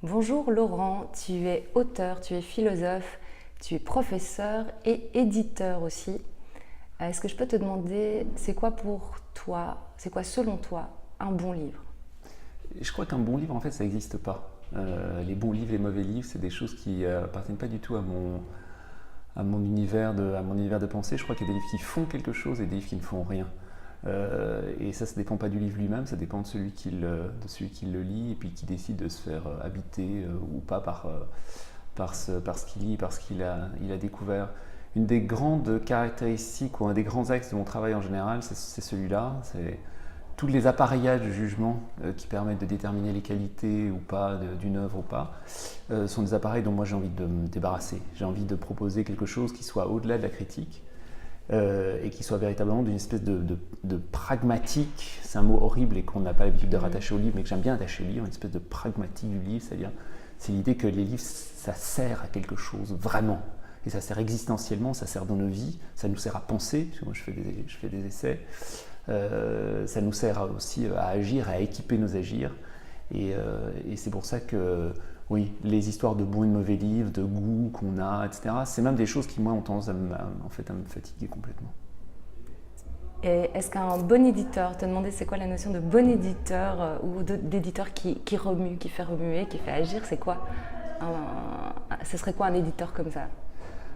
Bonjour Laurent, tu es auteur, tu es philosophe, tu es professeur et éditeur aussi. Est-ce que je peux te demander, c'est quoi pour toi, c'est quoi selon toi un bon livre? Je crois qu'un bon livre, en fait, ça n'existe pas. Les bons livres, les mauvais livres, c'est des choses qui appartiennent pas du tout à mon univers de pensée. Je crois qu'il y a des livres qui font quelque chose et des livres qui ne font rien. Et ça ne dépend pas du livre lui-même, ça dépend de celui qui le lit et puis qui décide de se faire habiter ou pas par ce qu'il lit, par ce il a découvert. Une des grandes caractéristiques ou un des grands axes de mon travail en général, c'est celui-là. C'est tous les appareillages de jugement qui permettent de déterminer les qualités ou pas d'une œuvre ou pas, sont des appareils dont moi j'ai envie de me débarrasser. J'ai envie de proposer quelque chose qui soit au-delà de la critique et qui soit véritablement d'une espèce de pragmatique. C'est un mot horrible et qu'on n'a pas l'habitude de rattacher au livre, mais que j'aime bien attacher au livre, une espèce de pragmatique du livre, c'est-à-dire c'est l'idée que les livres, ça sert à quelque chose, vraiment. Et ça sert existentiellement, ça sert dans nos vies, ça nous sert à penser, parce que moi je fais des essais. Ça nous sert aussi à agir, à équiper nos agirs. Et c'est pour ça que, oui, les histoires de bons et de mauvais livres, de goût qu'on a, etc., c'est même des choses qui, moi, ont tendance en fait, à me fatiguer complètement. Et est-ce qu'un bon éditeur, te demander c'est quoi la notion de bon éditeur ou d'éditeur qui remue, qui fait remuer, qui fait agir, c'est quoi ce serait quoi un éditeur comme ça?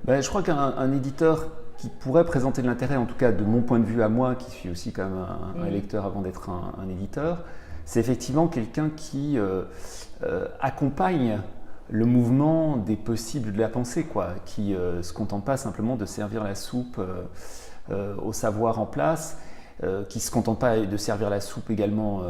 Ben, je crois qu'un éditeur qui pourrait présenter de l'intérêt, en tout cas de mon point de vue à moi, qui suis aussi quand même un lecteur avant d'être un éditeur, c'est effectivement quelqu'un qui accompagne le mouvement des possibles de la pensée, quoi, qui se contente pas simplement de servir la soupe au savoir en place, qui se contente pas de servir la soupe également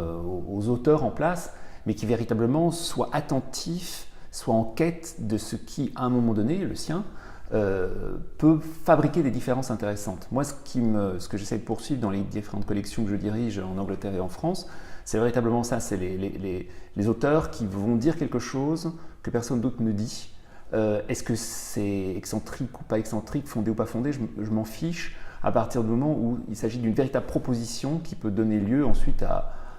aux auteurs en place, mais qui véritablement soit attentif, soit en quête de ce qui, à un moment donné, le sien, peut fabriquer des différences intéressantes. Moi, ce que j'essaie de poursuivre dans les différentes collections que je dirige en Angleterre et en France, c'est véritablement ça, c'est les auteurs qui vont dire quelque chose que personne d'autre ne dit. Est-ce que c'est excentrique ou pas excentrique, fondé ou pas fondé, je m'en fiche à partir du moment où il s'agit d'une véritable proposition qui peut donner lieu ensuite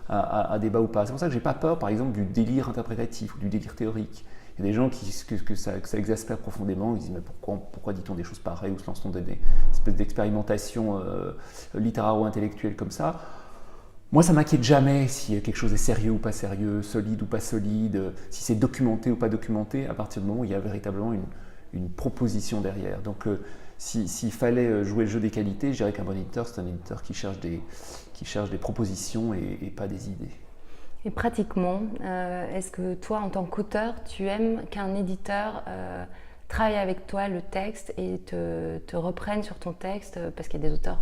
à débat ou pas. C'est pour ça que j'ai pas peur, par exemple, du délire interprétatif ou du délire théorique. Il y a des gens que ça exaspère profondément, ils disent mais pourquoi dit-on des choses pareilles ou se lance-t-on des espèces d'expérimentations littéraires ou intellectuelles comme ça. Moi, ça m'inquiète jamais si quelque chose est sérieux ou pas sérieux, solide ou pas solide, si c'est documenté ou pas documenté, à partir du moment où il y a véritablement une proposition derrière. Donc, s'il fallait jouer le jeu des qualités, je dirais qu'un bon éditeur, c'est un éditeur qui cherche des propositions et pas des idées. Et pratiquement, est-ce que toi, en tant qu'auteur, tu aimes qu'un éditeur travaille avec toi le texte et te reprenne sur ton texte? Parce qu'il y a des auteurs,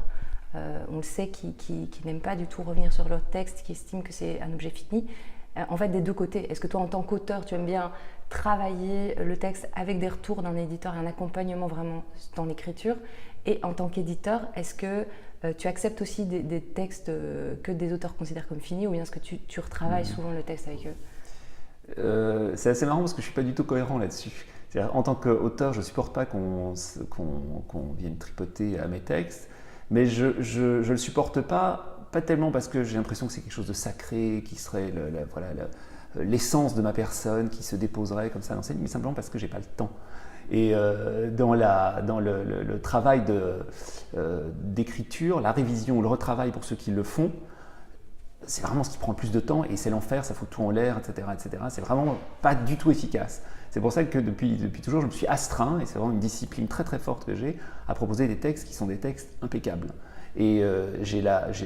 on le sait, qui n'aiment pas du tout revenir sur leur texte, qui estiment que c'est un objet fini. En fait, des deux côtés, est-ce que toi, en tant qu'auteur, tu aimes bien travailler le texte avec des retours d'un éditeur et un accompagnement vraiment dans l'écriture? Et en tant qu'éditeur, est-ce que tu acceptes aussi des textes que des auteurs considèrent comme finis, ou bien est-ce que tu retravailles souvent le texte avec eux? C'est assez marrant parce que je ne suis pas du tout cohérent là-dessus. En tant qu'auteur, je ne supporte pas qu'on vienne tripoter à mes textes, mais je ne le supporte pas tellement parce que j'ai l'impression que c'est quelque chose de sacré, qui serait l'essence de ma personne, qui se déposerait comme ça à l'enseigne, mais simplement parce que je n'ai pas le temps. Et dans le travail d'écriture, la révision, le retravail pour ceux qui le font, c'est vraiment ce qui prend le plus de temps et c'est l'enfer, ça fout tout en l'air, etc., etc. C'est vraiment pas du tout efficace. C'est pour ça que depuis toujours, je me suis astreint, et c'est vraiment une discipline très très forte que j'ai, à proposer des textes qui sont des textes impeccables. Et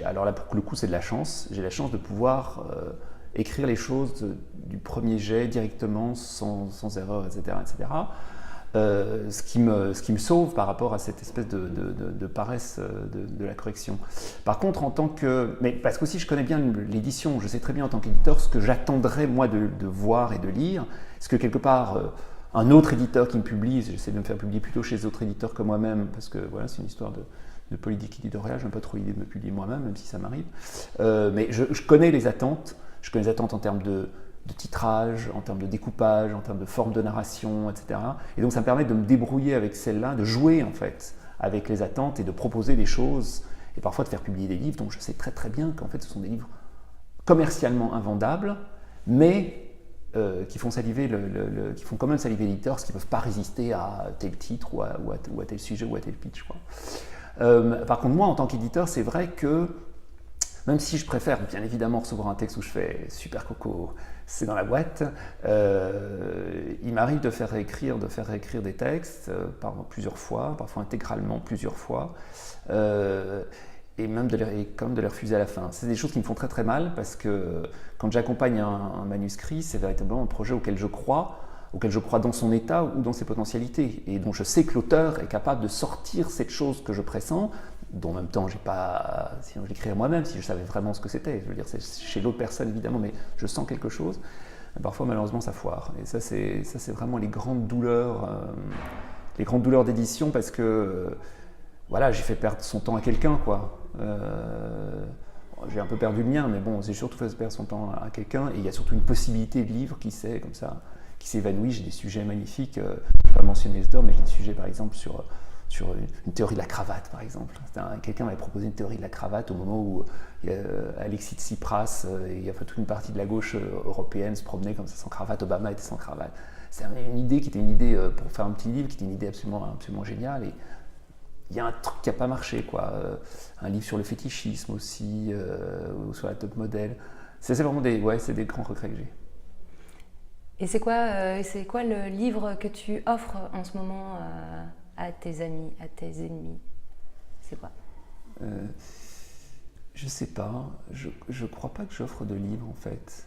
alors là, pour le coup, c'est de la chance. J'ai la chance de pouvoir écrire les choses du premier jet directement, sans erreur, etc., etc. Ce qui me sauve par rapport à cette espèce de paresse de la correction. Par contre, mais parce qu'aussi je connais bien l'édition, je sais très bien en tant qu'éditeur ce que j'attendrais moi de voir et de lire, ce que quelque part un autre éditeur qui me publie, j'essaie de me faire publier plutôt chez d'autres éditeurs que moi-même, parce que voilà, c'est une histoire de politique éditoriale, je n'ai pas trop l'idée de me publier moi-même, même si ça m'arrive. Mais je connais les attentes, en termes de titrage, en termes de découpage, en termes de forme de narration, etc. Et donc ça me permet de me débrouiller avec celle-là, de jouer en fait avec les attentes et de proposer des choses, et parfois de faire publier des livres dont je sais très très bien qu'en fait ce sont des livres commercialement invendables, mais qui font qui font quand même saliver l'éditeur, parce qu'ils ne peuvent pas résister à tel titre ou à tel sujet ou à tel pitch, quoi. Par contre, moi, en tant qu'éditeur, c'est vrai que même si je préfère bien évidemment recevoir un texte où je fais super coco, c'est dans la boîte, il m'arrive de faire réécrire des textes plusieurs fois, parfois intégralement plusieurs fois, et même de les refuser à la fin. C'est des choses qui me font très très mal, parce que quand j'accompagne un manuscrit, c'est véritablement un projet auquel je crois dans son état ou dans ses potentialités, et dont je sais que l'auteur est capable de sortir cette chose que je pressens, dont en même temps, sinon je l'écrirais moi-même, si je savais vraiment ce que c'était. Je veux dire, c'est chez l'autre personne évidemment, mais je sens quelque chose. Parfois, malheureusement, ça foire. Et ça, c'est vraiment les grandes douleurs d'édition, parce que voilà, j'ai fait perdre son temps à quelqu'un, quoi. J'ai un peu perdu le mien, mais bon, j'ai surtout fait perdre son temps à quelqu'un, et il y a surtout une possibilité de livre qui s'évanouit. J'ai des sujets magnifiques, je ne vais pas mentionner les auteurs, mais j'ai des sujets par exemple sur une théorie de la cravate, par exemple. Quelqu'un m'avait proposé une théorie de la cravate au moment où Alexis Tsipras et toute une partie de la gauche européenne se promenait comme ça sans cravate, Obama était sans cravate. C'est une idée qui était une idée, pour faire un petit livre, qui était une idée absolument, absolument géniale. Et il y a un truc qui n'a pas marché, quoi. Un livre sur le fétichisme aussi, ou sur la top modèle. C'est vraiment des grands regrets que j'ai. Et c'est quoi le livre que tu offres en ce moment à tes amis, à tes ennemis? C'est quoi? Je sais pas. Je crois pas que j'offre de livres, en fait.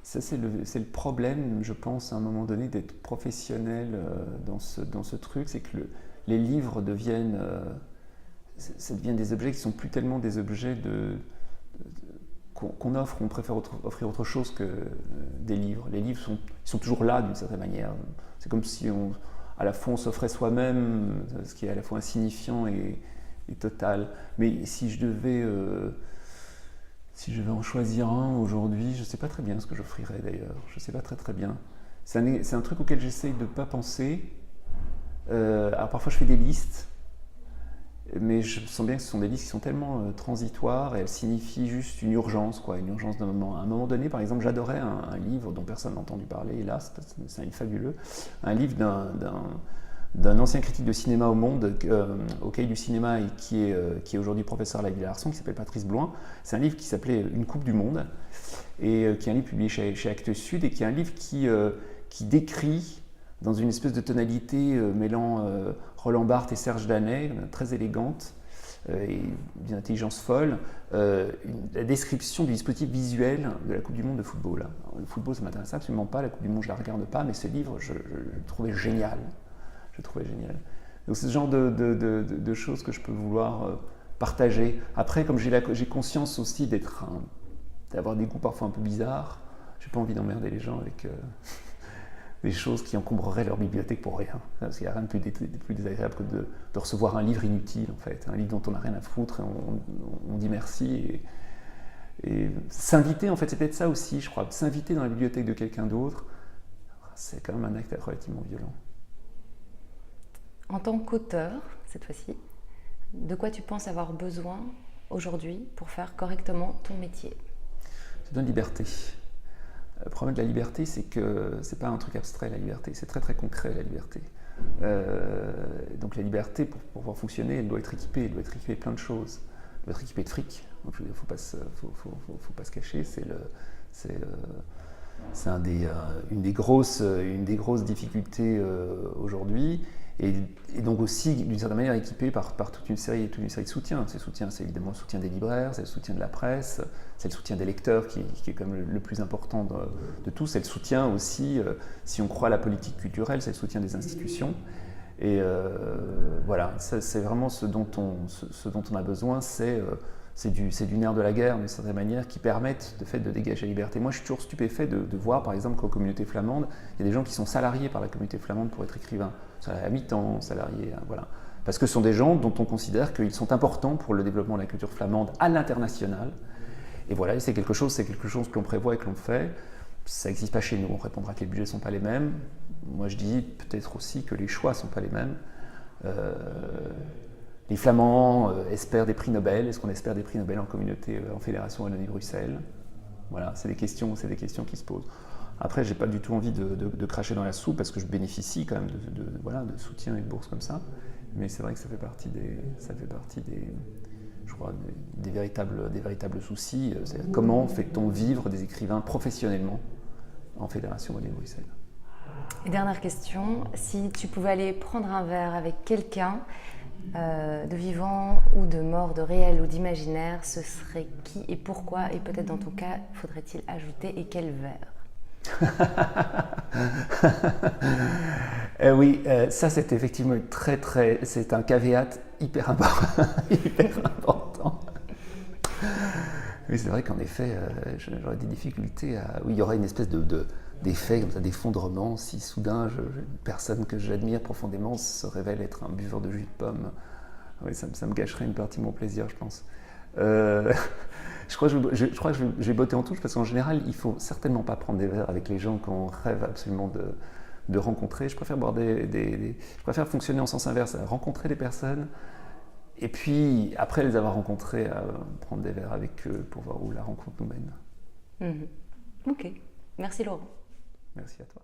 Ça, c'est le problème, je pense, à un moment donné, d'être professionnel dans ce truc. C'est que les livres ça devient des objets qui sont plus tellement des objets qu'on offre. On préfère offrir autre chose que des livres. Les livres sont toujours là, d'une certaine manière. C'est comme si à la fois on s'offrait soi-même, ce qui est à la fois insignifiant et total. Mais si je devais en choisir un aujourd'hui, je ne sais pas très bien ce que j'offrirais d'ailleurs. Je ne sais pas très très bien. C'est un truc auquel j'essaye de ne pas penser. Alors parfois je fais des listes, mais je sens bien que ce sont des listes qui sont tellement transitoires, et elles signifient juste une urgence, quoi, une urgence d'un moment. À un moment donné, par exemple, j'adorais un livre dont personne n'a entendu parler, hélas, c'est un livre fabuleux, un livre d'un ancien critique de cinéma au Monde, au Cahier du cinéma, et qui est aujourd'hui professeur à la Villa-Arson, qui s'appelle Patrice Bloin. C'est un livre qui s'appelait Une Coupe du Monde, et qui est un livre publié chez Actes Sud, et qui est un livre qui décrit, dans une espèce de tonalité mêlant Roland Barthes et Serge Danet, très élégante et d'une intelligence folle, la description du dispositif visuel de la Coupe du Monde de football. Alors, le football, ça ne m'intéresse absolument pas, la Coupe du Monde, je ne la regarde pas, mais ce livre, je le trouvais génial. Donc c'est ce genre de choses que je peux vouloir partager. Après, comme j'ai conscience aussi d'avoir des goûts parfois un peu bizarres, je n'ai pas envie d'emmerder les gens avec des choses qui encombreraient leur bibliothèque pour rien. Parce qu'il n'y a rien de plus désagréable que de recevoir un livre inutile, en fait. Un livre dont on n'a rien à foutre, et on dit merci. Et s'inviter, en fait, c'est peut-être ça aussi, je crois. S'inviter dans la bibliothèque de quelqu'un d'autre, c'est quand même un acte relativement violent. En tant qu'auteur, cette fois-ci, de quoi tu penses avoir besoin aujourd'hui pour faire correctement ton métier? C'est de liberté. Le problème de la liberté, c'est que c'est pas un truc abstrait, la liberté, c'est très très concret, la liberté. Donc la liberté, pour pouvoir fonctionner, elle doit être équipée de plein de choses. Elle doit être équipée de fric, donc il ne faut pas se cacher, c'est une des grosses difficultés aujourd'hui. Et donc aussi, d'une certaine manière, équipé par toute une série de soutiens. Ces soutiens, c'est évidemment le soutien des libraires, c'est le soutien de la presse, c'est le soutien des lecteurs qui est quand même le plus important de tout. C'est le soutien aussi, si on croit à la politique culturelle, c'est le soutien des institutions. Et voilà, c'est vraiment ce dont on a besoin, c'est du nerf de la guerre, d'une certaine manière, qui permettent de dégager la liberté. Moi, je suis toujours stupéfait de voir, par exemple, qu'en communauté flamande, il y a des gens qui sont salariés par la communauté flamande pour être écrivains. Salariés à mi-temps, salariés, voilà. Parce que ce sont des gens dont on considère qu'ils sont importants pour le développement de la culture flamande à l'international. Et voilà, c'est quelque chose que l'on prévoit et que l'on fait. Ça n'existe pas chez nous, on répondra que les budgets ne sont pas les mêmes. Moi, je dis peut-être aussi que les choix ne sont pas les mêmes. Les Flamands espèrent des prix Nobel. Est-ce qu'on espère des prix Nobel en communauté, en fédération Wallonie-Bruxelles? Voilà, c'est des questions qui se posent. Après, j'ai pas du tout envie de cracher dans la soupe parce que je bénéficie quand même de soutien et de bourses comme ça. Mais c'est vrai que ça fait partie je crois, des véritables soucis. C'est comment fait-on vivre des écrivains professionnellement en Fédération Wallonie-Bruxelles? Et dernière question, si tu pouvais aller prendre un verre avec quelqu'un de vivant ou de mort, de réel ou d'imaginaire, ce serait qui et pourquoi? Et peut-être dans ton cas, faudrait-il ajouter et quel verre? Oui, ça c'est effectivement c'est un caveat hyper important. Hyper important. Oui, c'est vrai qu'en effet, j'aurais des difficultés oui, il y aurait une espèce d'effet comme ça, d'effondrement si soudain une personne que j'admire profondément se révèle être un buveur de jus de pomme. Oui, ça me gâcherait une partie de mon plaisir, je pense. Je crois que je vais botter en touche parce qu'en général, il faut certainement pas prendre des verres avec les gens qu'on rêve absolument de rencontrer. Je préfère je préfère fonctionner en sens inverse, rencontrer des personnes et puis après les avoir rencontrés, prendre des verres avec eux pour voir où la rencontre nous mène. Ok, merci Laurent. Merci à toi.